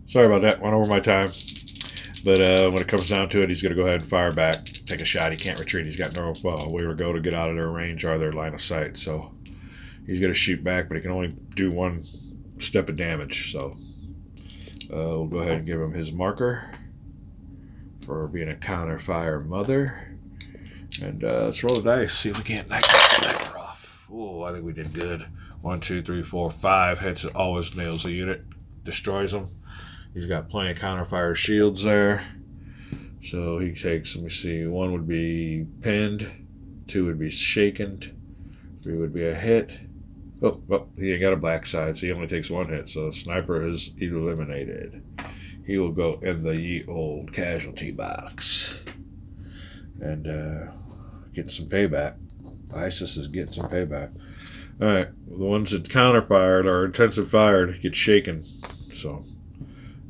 Sorry about that. Went over my time. But when it comes down to it, he's going to go ahead and fire back. Take a shot. He can't retreat. He's got no way to go to get out of their range or their line of sight. So he's going to shoot back, but he can only do one step of damage. So we'll go ahead and give him his marker for being a counter fire mother. And let's roll the dice. See if we can't knock that sniper off. Oh, I think we did good. 1, 2, 3, 4, 5 hits. Always nails the unit. Destroys them. He's got plenty of counterfire shields there. So he takes, let me see, 1 would be pinned, 2 would be shaken, 3 would be a hit. Oh, he ain't got a black side, so he only takes 1 hit. So the sniper is eliminated. He will go in the ye old casualty box. And getting some payback. ISIS is getting some payback. Alright, the ones that counterfired or intensive fired get shaken. So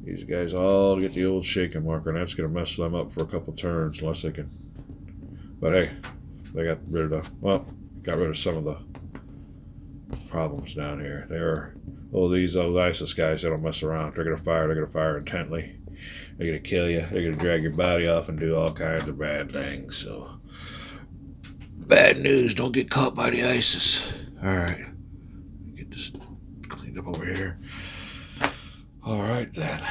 these guys all get the old shaken marker, and that's going to mess them up for a couple turns unless they can. But hey, they got rid of some of the problems down here. These ISIS guys, they don't mess around. They're going to fire intently. They're going to kill you. They're going to drag your body off and do all kinds of bad things. So, bad news, don't get caught by the ISIS. Alright, get this cleaned up over here. Alright then,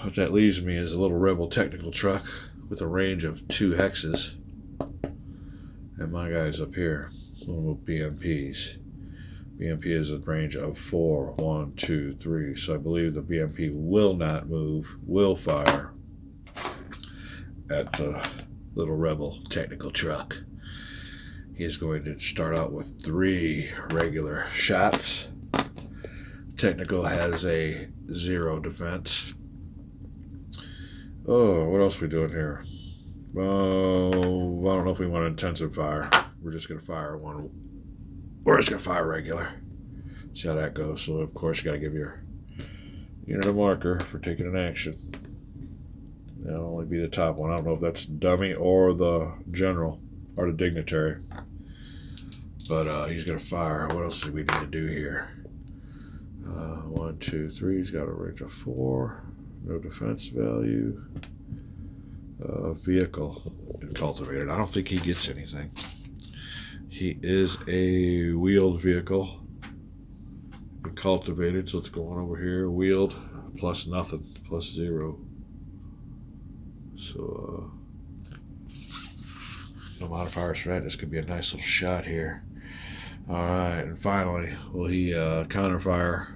what that leaves me is a little Rebel technical truck with a range of 2 hexes. And my guy's up here, little BMPs. BMP is a range of 4, 1, 2, 3. So I believe the BMP will not move, will fire at the little Rebel technical truck. He is going to start out with 3 regular shots. Technical has a 0 defense. Oh, what else are we doing here? Oh, I don't know if we want intensive fire. We're just going to fire one. We're just going to fire regular. See how that goes. So, of course, you got to give your unit a marker for taking an action. That'll only be the top one. I don't know if that's dummy or the general or the dignitary. But he's going to fire. What else do we need to do here? 1, 2, 3. He's got a range of 4. No defense value. Vehicle and cultivated. I don't think he gets anything. He is a wheeled vehicle. And cultivated. So let's go on over here. Wheeled plus nothing. Plus 0. So no modifiers for that. This could be a nice little shot here. Alright, and finally, will he counterfire?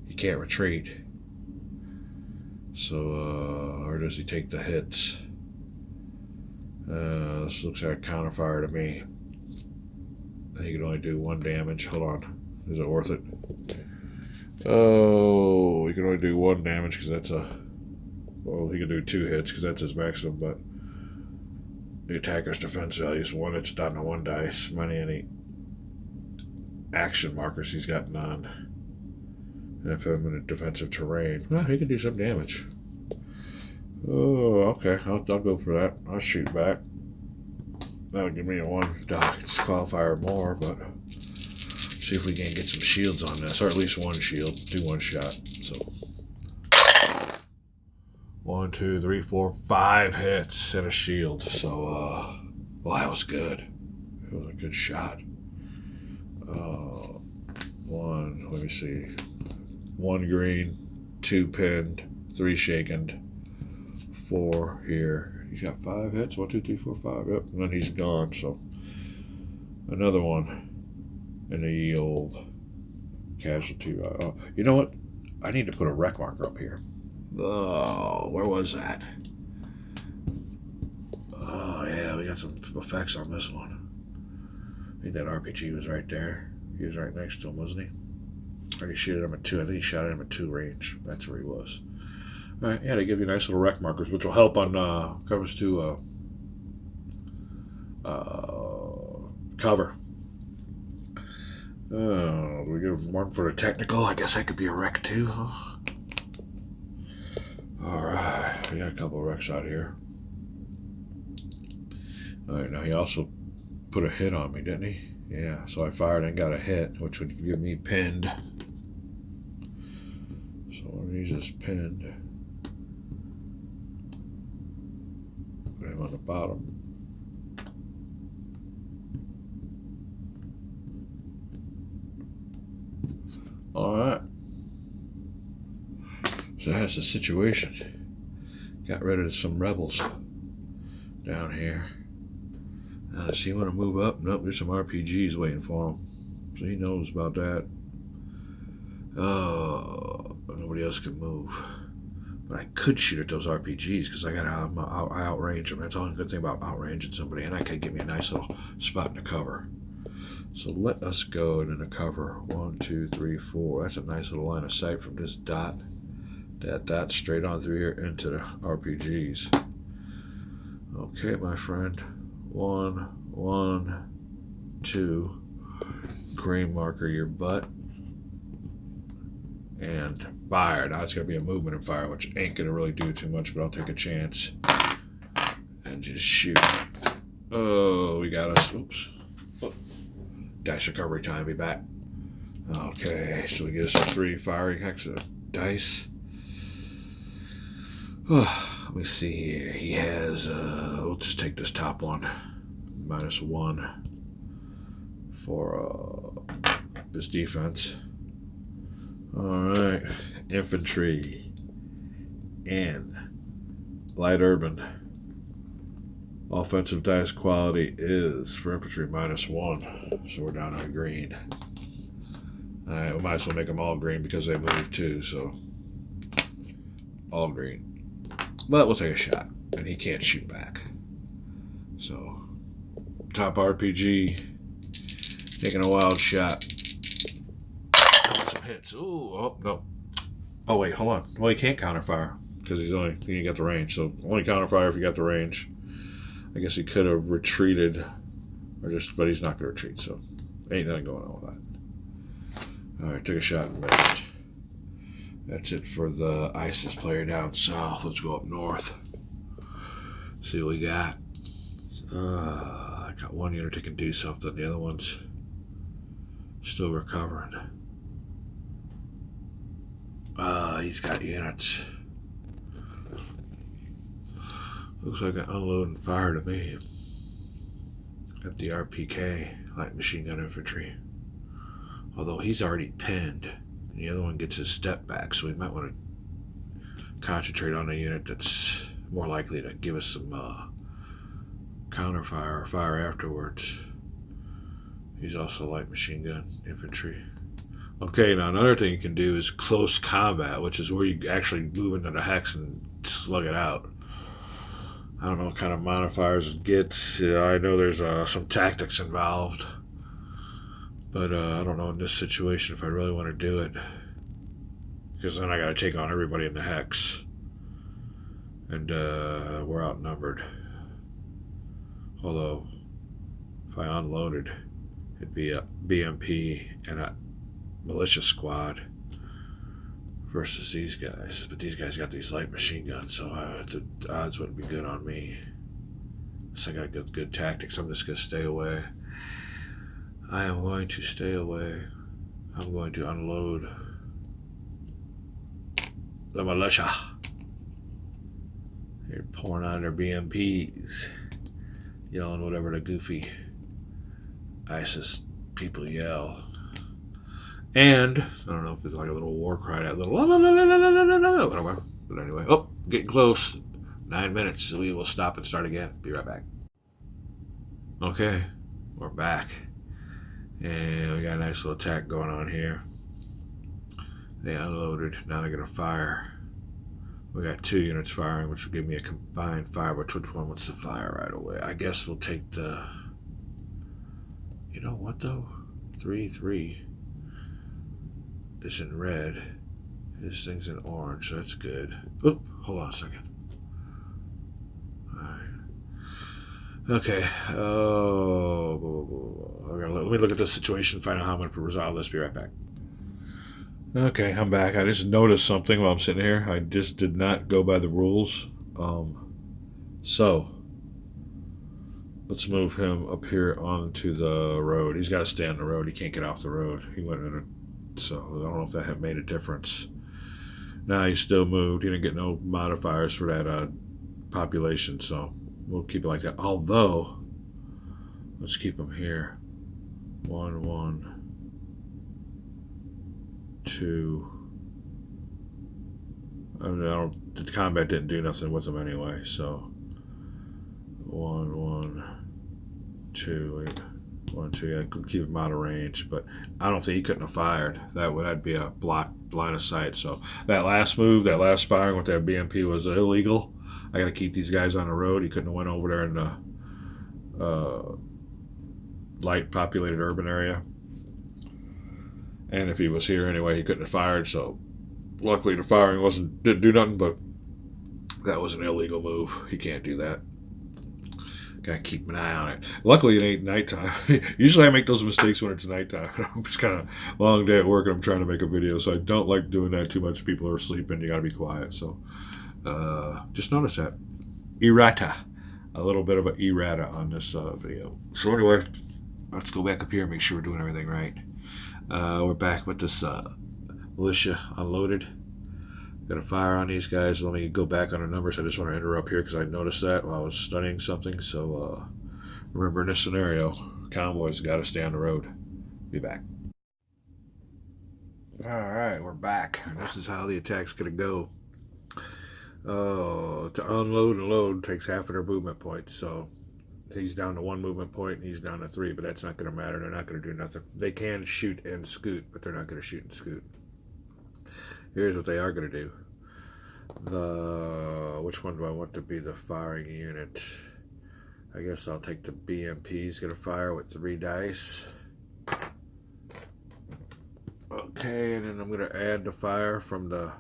He can't retreat. So, or does he take the hits? This looks like a counterfire to me. He can only do 1 damage. Hold on. Is it worth it? Oh, he can only do 1 damage because that's a... Well, he can do 2 hits because that's his maximum, but the attacker's defense value is 1. It's down to 1 dice. Any action markers he's got none. And if I'm in a defensive terrain, well, he can do some damage. Oh, okay. I'll go for that. I'll shoot back. That'll give me a 1 disqualifier more, but see if we can get some shields on this, or at least 1 shield. Do 1 shot. So 1, 2, 3, 4, 5 hits and a shield. So, well, that was good. It was a good shot. 1, let me see. 1 green, 2 pinned, 3 shaken, 4 here. He's got 5 hits. 1, 2, 3, 4, 5. Yep, and then he's gone. So another one in the old casualty. Oh, you know what? I need to put a rec marker up here. Oh, where was that? Oh yeah, we got some effects on this one. I think that RPG was right there. He was right next to him, wasn't he? Or he shot at him at 2. I think he shot at him at 2 range. That's where he was. All right, yeah, they give you nice little rec markers, which will help on comes to cover. Do we get one for the technical? I guess that could be a rec too, huh? All right, we got a couple of recs out here. All right, now he also put a hit on me, didn't he? Yeah, so I fired and got a hit, which would give me pinned. So he's just pinned. Put him on the bottom. Alright. So that's the situation. Got rid of some rebels down here. Now does he want to move up? Nope, there's some RPGs waiting for him. So he knows about that. Oh, nobody else can move. But I could shoot at those RPGs because I got I outrange them. That's the only good thing about outranging somebody. And I could get me a nice little spot in the cover. So let us go into the cover. 1, 2, 3, 4. That's a nice little line of sight from this dot. That dot straight on through here into the RPGs. Okay, my friend. 1, 1, 2. Green marker your butt. And fire. Now it's going to be a movement and fire, which ain't going to really do too much, but I'll take a chance. And just shoot. Oh, we got us. Oops. Oh. Dice recovery time. Be back. Okay, so we get us some 3 firing hex of dice. Let me see here. He has, we'll just take this top one. -1 for his defense. Alright. Infantry. And light urban. Offensive dice quality is for infantry -1. So we're down on green. Alright, we might as well make them all green because they moved too, so all green. But we'll take a shot. And he can't shoot back. So top RPG taking a wild shot. Some hits. Ooh, oh no. Oh wait, hold on. Well, he can't counterfire because he ain't got the range. So only counterfire if you got the range. I guess he could have retreated, but he's not going to retreat. So ain't nothing going on with that. All right, take a shot and missed. That's it for the ISIS player down south. Let's go up north. See what we got. I got one unit that can do something. The other one's still recovering. He's got units. Looks like an unloading fire to me. Got the RPK, light machine gun infantry. Although he's already pinned. And the other one gets his step back, so we might want to concentrate on a unit that's more likely to give us some counterfire or fire afterwards. He's also light machine gun infantry. Okay, now another thing you can do is close combat, which is where you actually move into the hex and slug it out. I don't know what kind of modifiers it gets. I know there's some tactics involved. But I don't know in this situation if I really want to do it. Because then I got to take on everybody in the hex. And we're outnumbered. Although, if I unloaded, it'd be a BMP and a militia squad versus these guys. But these guys got these light machine guns, so the odds wouldn't be good on me. So I got good tactics. I'm just going to stay away. I am going to stay away. I'm going to unload the militia. They're pouring on their BMPs, yelling whatever the goofy ISIS people yell. And I don't know if it's like a little war cry, that little whatever. But anyway, oh, getting close. 9 minutes, so we will stop and start again. Be right back. Okay, we're back. And we got a nice little attack going on here. They unloaded. Now they're going to fire. We got 2 units firing, which will give me a combined fire. But which one wants to fire right away? I guess we'll take the... You know what, though? 3-3. It's in red. This thing's in orange, so that's good. Oop, hold on a second. Okay. Let me look at this situation, find out how I'm going to resolve this. Be right back. Okay, I'm back. I just noticed something while I'm sitting here. I just did not go by the rules. So, let's move him up here onto the road. He's got to stay on the road. He can't get off the road. He went in it. So, I don't know if that had made a difference. Nah, he still moved. He didn't get no modifiers for that population, so we'll keep it like that. Although, let's keep him here. 1, 1, 2. I mean, the combat didn't do nothing with him anyway, so 1, 1, 2, 1, 2. Yeah, I could keep him out of range, but I don't think he couldn't have fired. That'd be a block line of sight. So that last move, that last firing with that BMP was illegal. I got to keep these guys on the road. He couldn't have went over there in the light populated urban area, and if he was here anyway, he couldn't have fired. So luckily the firing didn't do nothing, but that was an illegal move. He can't do that. Gotta keep an eye on it. Luckily, it ain't nighttime. Usually I make those mistakes when it's nighttime. It's kind of a long day at work and I'm trying to make a video, so I don't like doing that too much. People are sleeping. You gotta be quiet. So just notice that. Errata. A little bit of an errata on this video. So anyway, let's go back up here and make sure we're doing everything right. We're back with this militia unloaded. Gonna fire on these guys. Let me go back on the numbers. I just want to interrupt here because I noticed that while I was studying something. So remember, in this scenario, convoys got to stay on the road. Be back. All right, we're back. This is how the attack's gonna go. To unload and load takes half of their movement points. So he's down to 1 movement point and he's down to 3, but that's not gonna matter. They're not gonna do nothing. They can shoot and scoot, but they're not gonna shoot and scoot. Here's what they are going to do. Which one do I want to be the firing unit? I guess I'll take the BMP. He's going to fire with 3 dice. Okay, and then I'm going to add the fire from the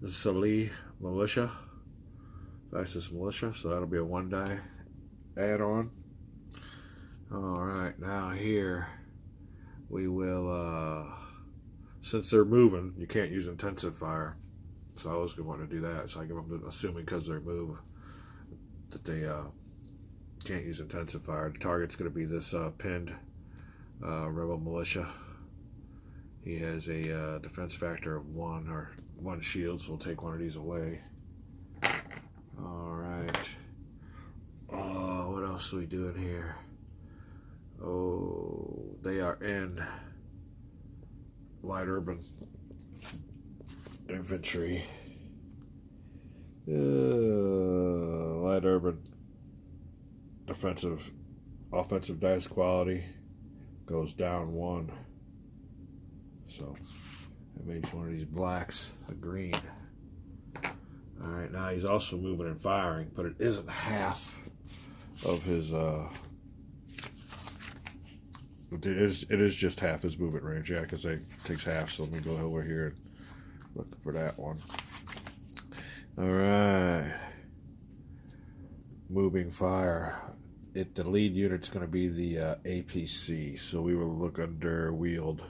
Salih militia. ISIS militia, so that'll be a 1 die add-on. Alright, now here we will... since they're moving, you can't use intensive fire. So I was going to want to do that. So I give them, assuming because they move, that they can't use intensive fire. The target's going to be this pinned rebel militia. He has a defense factor of 1 or 1 shield, so we'll take one of these away. Alright. What else are we doing here? Oh, they are in light urban infantry. Light urban offensive dice quality goes down 1. So it makes one of these blacks a green. Alright, now he's also moving and firing, but it isn't half of his it is just half his movement range, yeah, because it takes half. So let me go over here and look for that one. Alright. Moving fire. The lead unit's going to be the APC, so we will look under wield.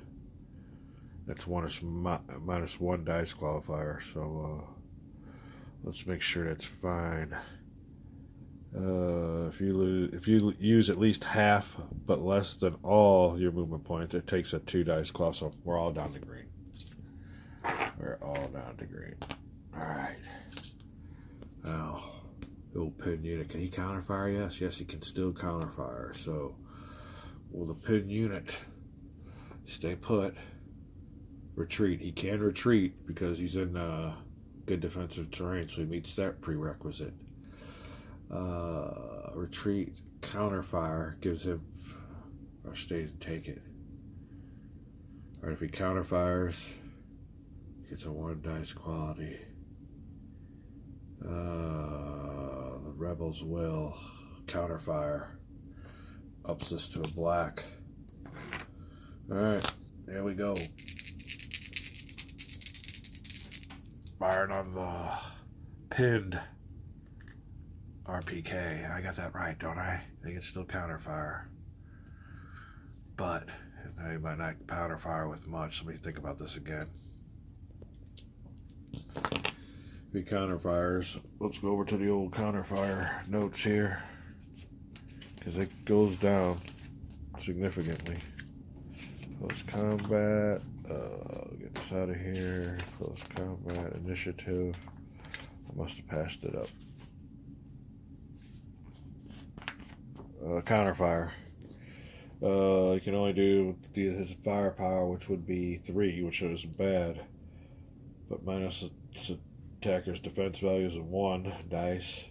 That's minus 1 dice qualifier, so let's make sure that's fine. If you use at least half but less than all your movement points, it takes a 2 dice cost. So we're all down to green. We're all down to green. All right. Now, the old pin unit, can he counterfire? Yes, he can still counterfire. So, will the pin unit stay put? Retreat. He can retreat because he's in good defensive terrain, so he meets that prerequisite. Retreat, counterfire gives him, or stays and take it. Alright, if he counterfires, he gets a 1 dice quality. The rebels will counterfire, ups this to a black. Alright, there we go. Firing on the pinned RPK. I got that right, don't I? They can still counterfire. But they might not counterfire with much. Let me think about this again. If he counterfires, let's go over to the old counterfire notes here, because it goes down significantly. Close combat, Get this out of here. Close combat initiative. I must have passed it up. Counterfire. You can only do his firepower, which would be 3, which is bad. But minus the attacker's defense values of 1 dice.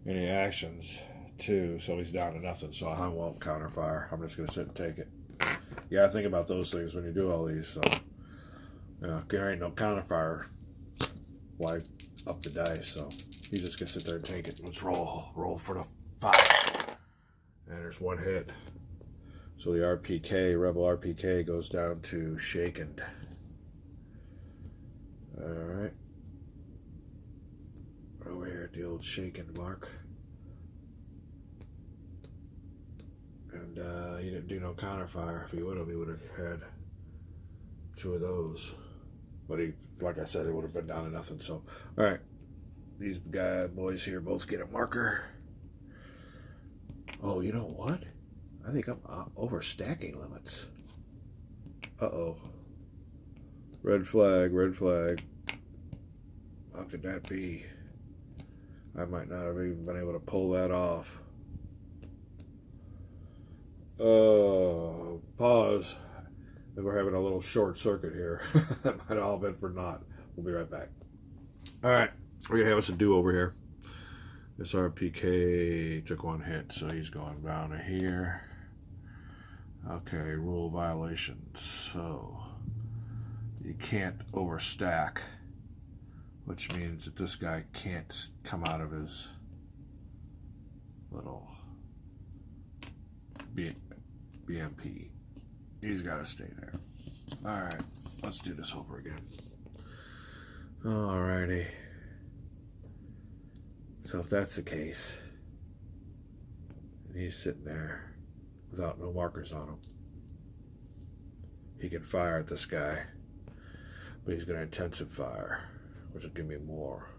Any actions, 2, so he's down to nothing. So I won't counterfire. I'm just going to sit and take it. You gotta think about those things when you do all these. So, there ain't no counterfire. Why up the dice? So he's just gonna sit there and take it. Let's roll for the 5. And there's 1 hit. So the RPK, Rebel RPK, goes down to shaken. All right. Over here at the old shaken mark. And he didn't do no counterfire. If he would have had 2 of those. But he, like I said, it would have been down to nothing. So, all right, these boys here both get a marker. Oh, you know what? I think I'm overstacking limits. Uh-oh. Red flag, red flag. How could that be? I might not have even been able to pull that off. Pause. We're having a little short circuit here. That might have all been for naught. We'll be right back. All right, we're gonna have us a do over here. This RPK took 1 hit, so he's going down to here. Okay, rule violations. So you can't overstack, which means that this guy can't come out of his little BMP. He's got to stay there. All right, let's do this over again. Alrighty. So if that's the case, and he's sitting there without no markers on him, he can fire at this guy, but he's going to intensive fire, which will give me more.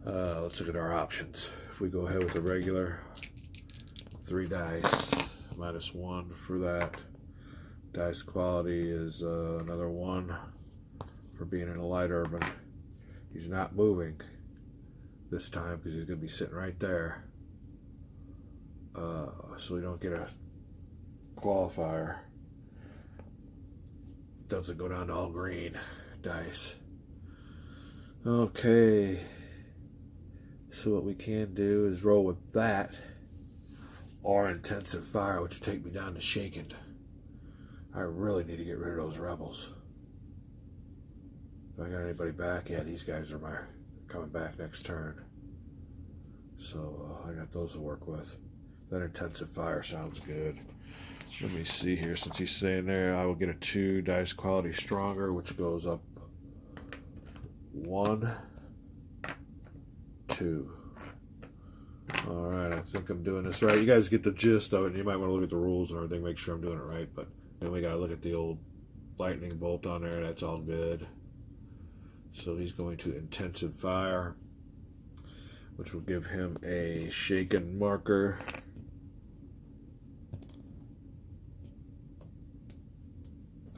Let's look at our options. If we go ahead with a regular 3 dice, -1 for that. Dice quality is another 1 for being in a light urban. He's not moving this time because he's going to be sitting right there. So we don't get a qualifier. Doesn't go down to all green dice. Okay. So what we can do is roll with that or intensive fire, which would take me down to shaken. I really need to get rid of those rebels. If I got anybody back, yeah, these guys are coming back next turn. So I got those to work with. That intensive fire sounds good. Let me see here. Since he's saying there, I will get a 2 dice quality stronger, which goes up 1, 2. All right, I think I'm doing this right. You guys get the gist of it, and you might want to look at the rules and everything, make sure I'm doing it right. But then we got to look at the old lightning bolt on there. That's all good. So he's going to intensive fire, which will give him a shaken marker.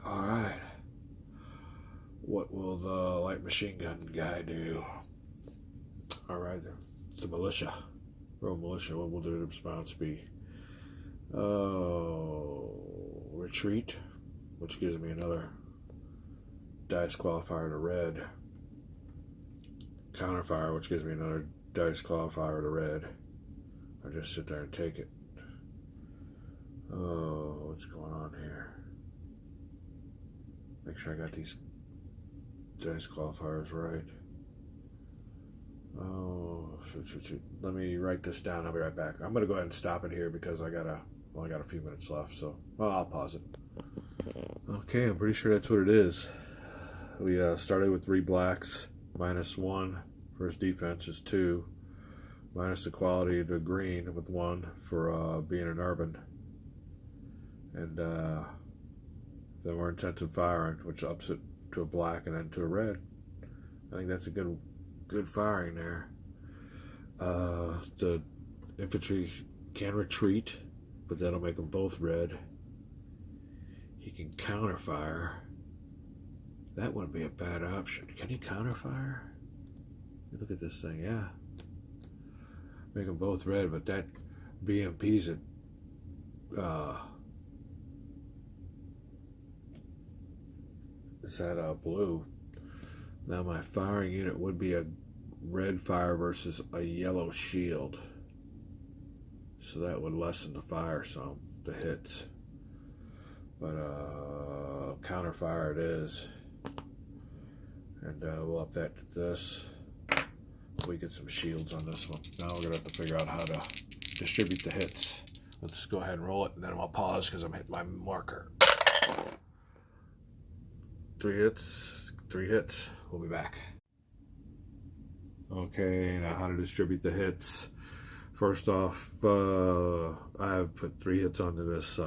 All right. What will the light machine gun guy do? All right, the militia. Roll militia. What will the response be? Oh, retreat, which gives me another dice qualifier to red. Counterfire, which gives me another dice qualifier to red. I just sit there and take it. Oh, what's going on here? Make sure I got these dice qualifiers right. Oh, shoot. Let me write this down. I'll be right back. I'm going to go ahead and stop it here because I only got a few minutes left. So, well, I'll pause it. Okay, I'm pretty sure that's what it is. We started with 3 blacks, -1 for his defense is 2, minus the quality to green with 1 for being an urban, and then we're intensive firing, which ups it to a black and then to a red. I think that's a good firing there. The infantry can retreat, but that'll make them both red. He can counterfire, That wouldn't be a bad option. Can he counterfire? Look at this thing, yeah. Make them both red, but that BMP's it. Is that blue? Now my firing unit would be a red fire versus a yellow shield. So that would lessen the fire some, the hits. But counterfire it is. And we'll up that to this. We get some shields on this one. Now we're going to have to figure out how to distribute the hits. Let's go ahead and roll it, and then I'll pause because I'm hitting my marker. 3 hits. We'll be back. Okay, now how to distribute the hits. First off, I've put 3 hits onto this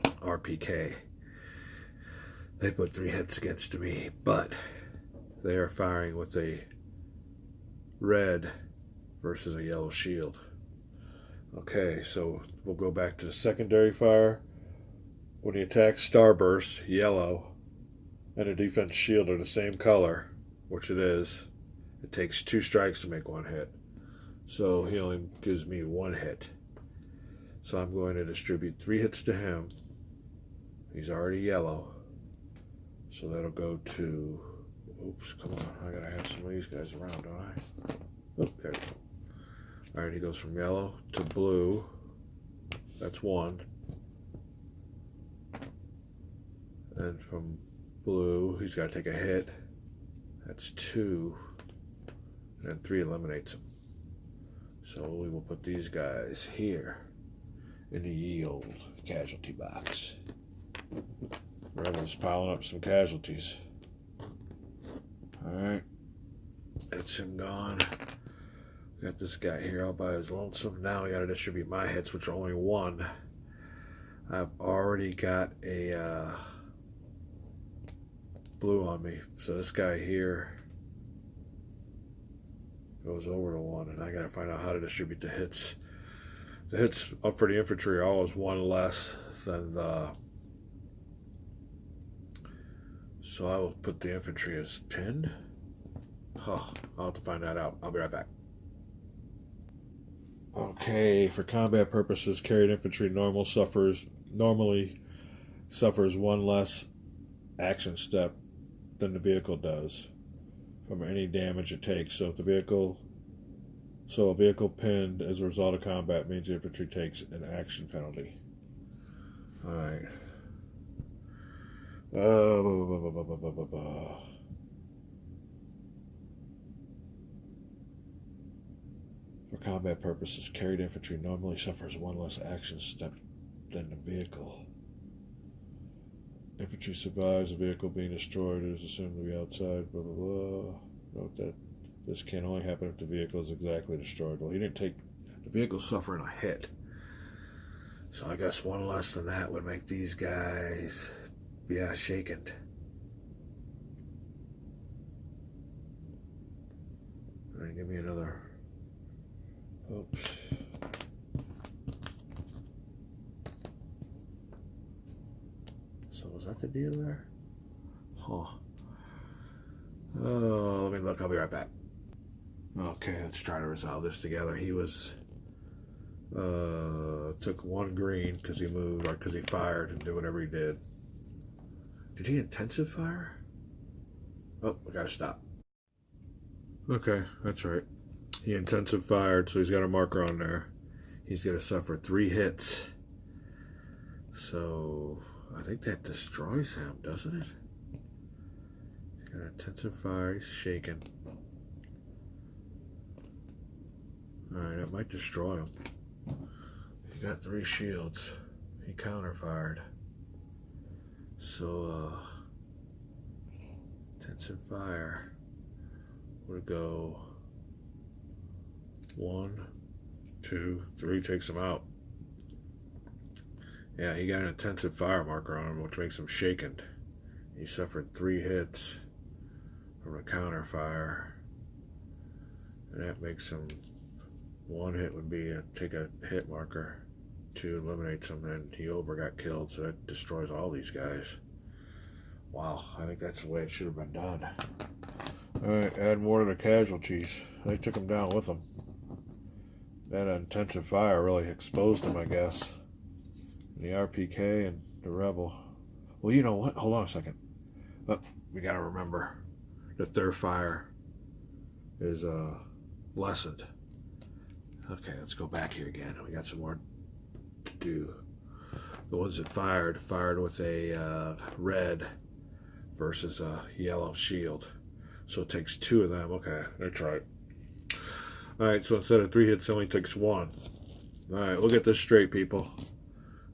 RPK. They put 3 hits against me, but they are firing with a red versus a yellow shield. Okay, so we'll go back to the secondary fire. When he attacks starburst, yellow, and a defense shield are the same color, which it is, it takes 2 strikes to make 1 hit. So he only gives me 1 hit. So I'm going to distribute 3 hits to him. He's already yellow. So that'll go to... Oops, come on. I gotta have some of these guys around, don't I? Oh, there we go. Alright, he goes from yellow to blue. That's 1. And from blue, he's got to take a hit. That's 2. And then 3 eliminates him. So we will put these guys here in the ye old casualty box. Rebels piling up some casualties. Alright. That's him gone. Got this guy here all by his lonesome. Now I gotta distribute my hits, which are only 1. I've already got a blue on me. So this guy here goes over to 1, and I gotta find out how to distribute the hits. The hits up for the infantry are always 1 less than the... So I will put the infantry as pinned. Huh, I'll have to find that out. I'll be right back. Okay, for combat purposes, carried infantry normally suffers 1 less action step than the vehicle does from any damage it takes. So if a vehicle pinned as a result of combat means the infantry takes an action penalty. All right. For combat purposes, carried infantry normally suffers 1 less action step than the vehicle. Infantry survives the vehicle being destroyed. It is assumed to be outside. Blah blah blah. Note that this can only happen if the vehicle is exactly destroyed. Well, he didn't take the vehicle suffering a hit. So I guess 1 less than that would make these guys, yeah, shaken. All right, give me another. Oops. So was that the deal there? Huh. Oh, let me look. I'll be right back. Okay, let's try to resolve this together. He was took 1 green because he moved, or because he fired and did whatever he did. Did he intensive fire? Oh, I gotta stop. Okay, that's right. He intensive fired, so he's got a marker on there. He's gonna suffer 3 hits. So I think that destroys him, doesn't it? He's got intensive fire, he's shaken. Alright, that might destroy him. He got 3 shields. He counterfired. So, intensive fire would go 1, 2, 3, takes him out. Yeah, he got an intensive fire marker on him, which makes him shaken. He suffered 3 hits from a counterfire. And that makes him, 1 hit would be take a hit marker, 2 eliminates him, and he got killed, so that destroys all these guys. Wow, I think that's the way it should have been done. Alright, add more to the casualties. They took them down with them. That intensive fire really exposed them, I guess. The RPK and the Rebel. Well, you know what? Hold on a second. Oh, we gotta remember that their fire is lessened. Okay, let's go back here again. We got some more to do. The ones that fired with a red versus a yellow shield. So it takes 2 of them. Okay, that's right. Alright, so instead of 3 hits, it only takes 1. Alright, we'll get this straight, people.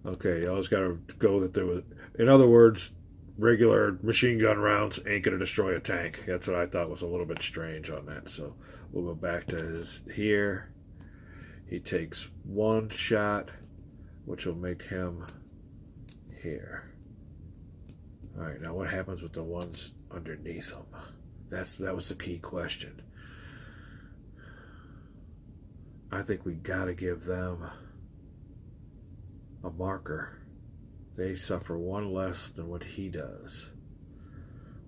Okay, you always gotta go that there was... In other words, regular machine gun rounds ain't gonna destroy a tank. That's what I thought was a little bit strange on that. So we'll go back to his here. He takes 1 shot, which will make him here. Alright, now what happens with the ones underneath him? That was the key question. I think we gotta give them a marker. They suffer 1 less than what he does.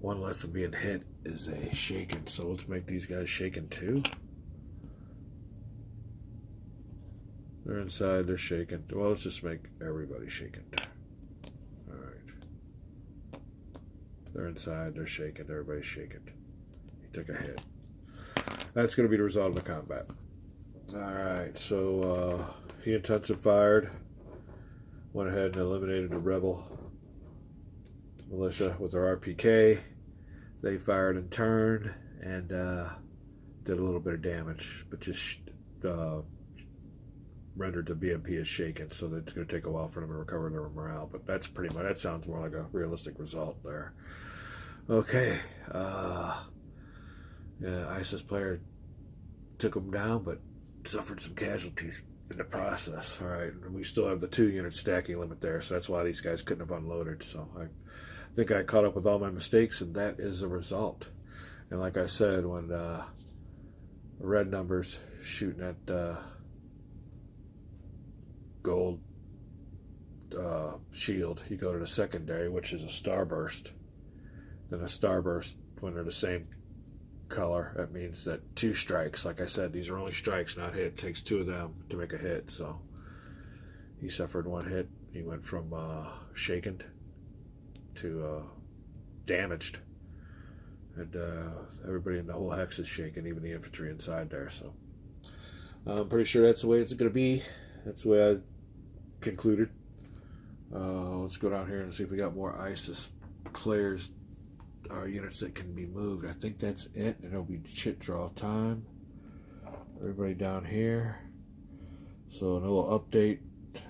1 less than being hit is a shaken. So let's make these guys shaken too. They're inside, they're shaken. Well, let's just make everybody shaken. Alright. They're inside, they're shaken, everybody's shaken. He took a hit. That's going to be the result of the combat. Alright, so he intensified. Went ahead and eliminated the Rebel militia with their RPK. They fired in turn and did a little bit of damage, but just rendered the BMP as shaken, so that it's going to take a while for them to recover their morale. But that's pretty much, that sounds more like a realistic result there. Okay, yeah, ISIS player took them down, but suffered some casualties in the process. All right, and we still have the 2-unit stacking limit there, so that's why these guys couldn't have unloaded. So I think I caught up with all my mistakes, and that is the result. And like I said, when red numbers shooting at gold shield, you go to the secondary, which is a starburst. Then a starburst, when they're the same color, that means that 2 strikes. Like I said, these are only strikes, not hit. It takes 2 of them to make a hit. So he suffered 1 hit. He went from shaken to damaged, and everybody in the whole hex is shaken, even the infantry inside there. So I'm pretty sure that's the way it's going to be. That's the way I concluded. Let's go down here and see if we got more ISIS players. Units that can be moved. I think that's it. It'll be shit draw time. Everybody down here. So a little update.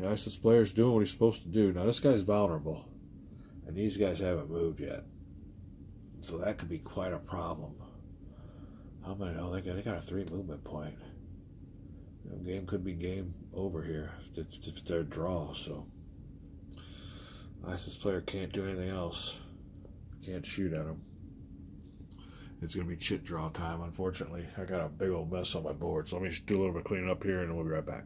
The ISIS player's doing what he's supposed to do. Now this guy's vulnerable, and these guys haven't moved yet. So that could be quite a problem. How many? Oh, they got a 3 movement point. The game could be game over here if it's their draw. So ISIS player can't do anything else. Can't shoot at him. It's going to be chit draw time, unfortunately. I got a big old mess on my board, so let me just do a little bit of cleaning up here and we'll be right back.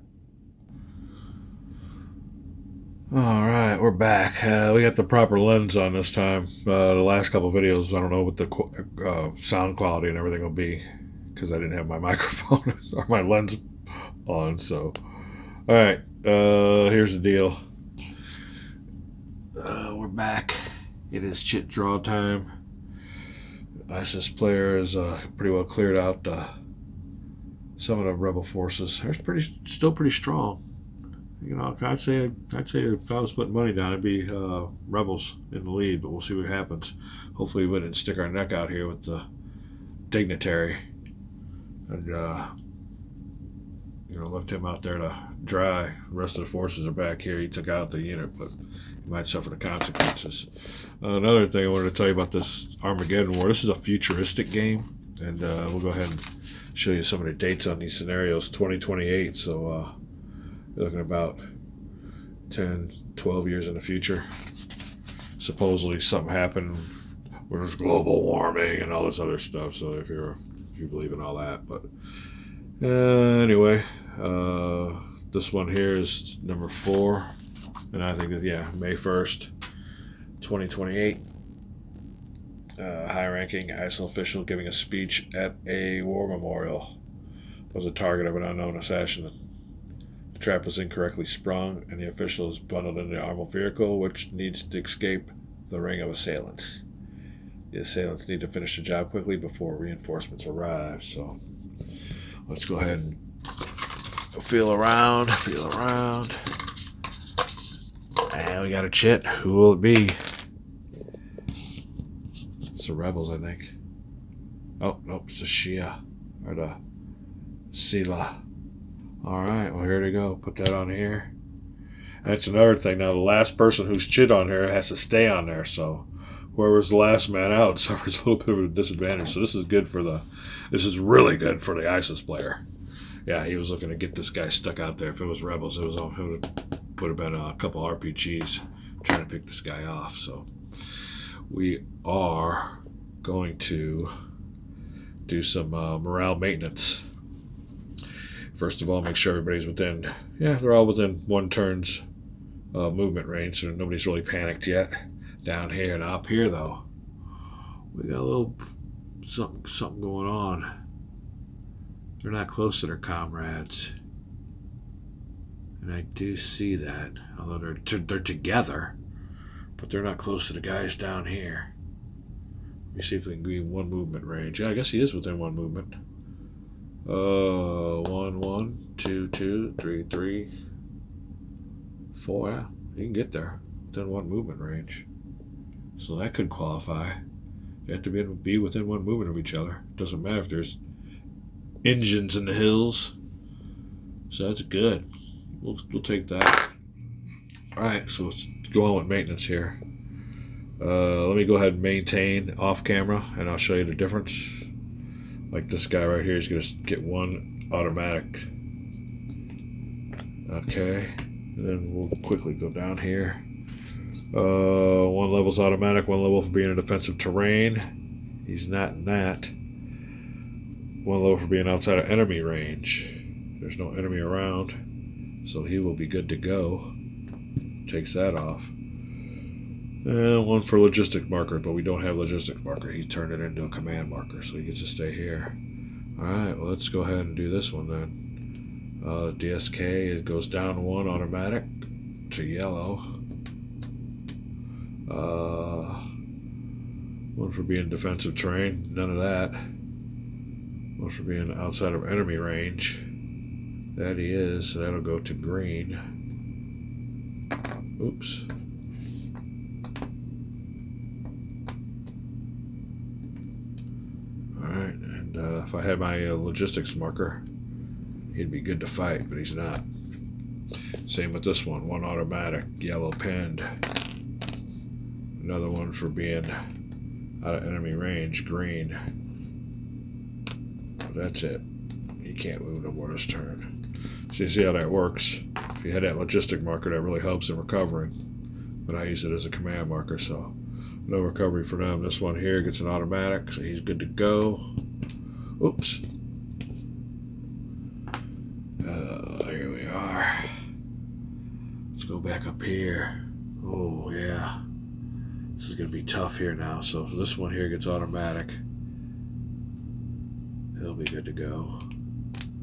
Alright, we're back. We got the proper lens on this time. The last couple videos, I don't know what the sound quality and everything will be, because I didn't have my microphone or my lens on. So, alright, here's the deal. We're back. It is chit draw time. ISIS player is pretty well cleared out some of the rebel forces. They're still pretty strong. You know, I'd say if I was putting money down, it'd be rebels in the lead, but we'll see what happens. Hopefully we wouldn't stick our neck out here with the dignitary and left him out there to dry. The rest of the forces are back here. He took out the unit, but he might suffer the consequences. Another thing I wanted to tell you about this Armageddon War. This is a futuristic game, and we'll go ahead and show you some of the dates on these scenarios. 2028, so you're looking about 10, 12 years in the future. Supposedly something happened where there's global warming and all this other stuff, so if you believe in all that. But anyway, this one here is number 4, and I think that, yeah, May 1st, 2028. High-ranking ISIL official giving a speech at a war memorial was a target of an unknown assassin. The trap was incorrectly sprung, and the official is bundled into the armored vehicle, which needs to escape the ring of assailants. The assailants need to finish the job quickly before reinforcements arrive. So let's go ahead and feel around. And we got a chit. Who will it be? It's the rebels, I think. Oh, nope, it's the Shia. Or the Sila. Alright, well, here we go. Put that on here. That's another thing. Now, the last person who's chit on here has to stay on there, so whoever's the last man out suffers a little bit of a disadvantage. So this is good for the... This is really good for the ISIS player. Yeah, he was looking to get this guy stuck out there. If it was rebels, it would have been a couple RPGs trying to pick this guy off. So we are going to do some morale maintenance. First of all, make sure everybody's within, they're all within one turn's movement range, so nobody's really panicked yet. Down here and up here, though, we got a little something going on. They're not close to their comrades, and I do see that. Although they're together, but they're not close to the guys down here. Let me see if we can give one movement range. Yeah, I guess he is within one movement. 1, 2, 2, 3, 3, 4. Yeah, you can get there within one movement range. So that could qualify. You have to be within one movement of each other. Doesn't matter if there's engines in the hills. So that's good. We'll take that. All right, so let's go on with maintenance here. Let me go ahead and maintain off camera, and I'll show you the difference. Like this guy right here is going to get one automatic. Okay, and then we'll quickly go down here. One level's automatic, one level for being in defensive terrain. He's not in that. One level for being outside of enemy range. There's no enemy around, so he will be good to go. Takes that off. And one for logistic marker, but we don't have logistic marker. He's turned it into a command marker, so he gets to stay here. Alright, well, let's go ahead and do this one then. DSK, it goes down one automatic to yellow. One for being defensive terrain, none of that. One for being outside of enemy range. That he is, so that'll go to green. Oops. Alright, and if I had my logistics marker, he'd be good to fight, but he's not. Same with this one. One automatic, yellow pinned. Another one for being out of enemy range, green. But that's it. He can't move no more this turn. So you see how that works. If you had that logistic marker, that really helps in recovering. But I use it as a command marker, so no recovery for them. This one here gets an automatic, so he's good to go. Oops. Here we are. Let's go back up here. Oh, yeah. This is going to be tough here now. So this one here gets automatic. He'll be good to go.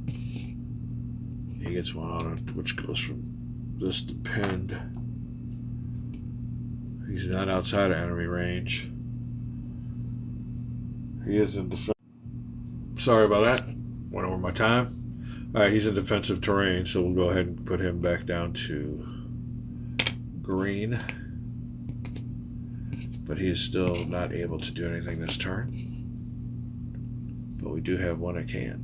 He gets one on it, which goes from this to pinned. He's not outside of enemy range. He is in defense. Sorry about that. Went over my time. Alright, he's in defensive terrain, so we'll go ahead and put him back down to green. But he is still not able to do anything this turn. But we do have one that can.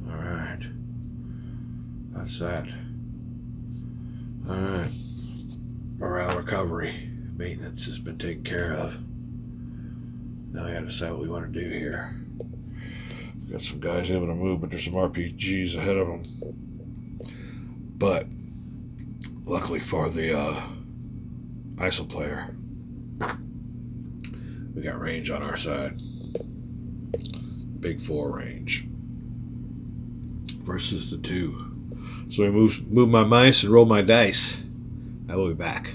Alright. That's that. Alright. Morale recovery. Maintenance has been taken care of. Now I gotta decide what we want to do here. Got some guys able to move, but there's some RPGs ahead of them. But luckily for the ISIL player, we got range on our side. Big 4 range versus the 2. So I move my mice and roll my dice. I will be back.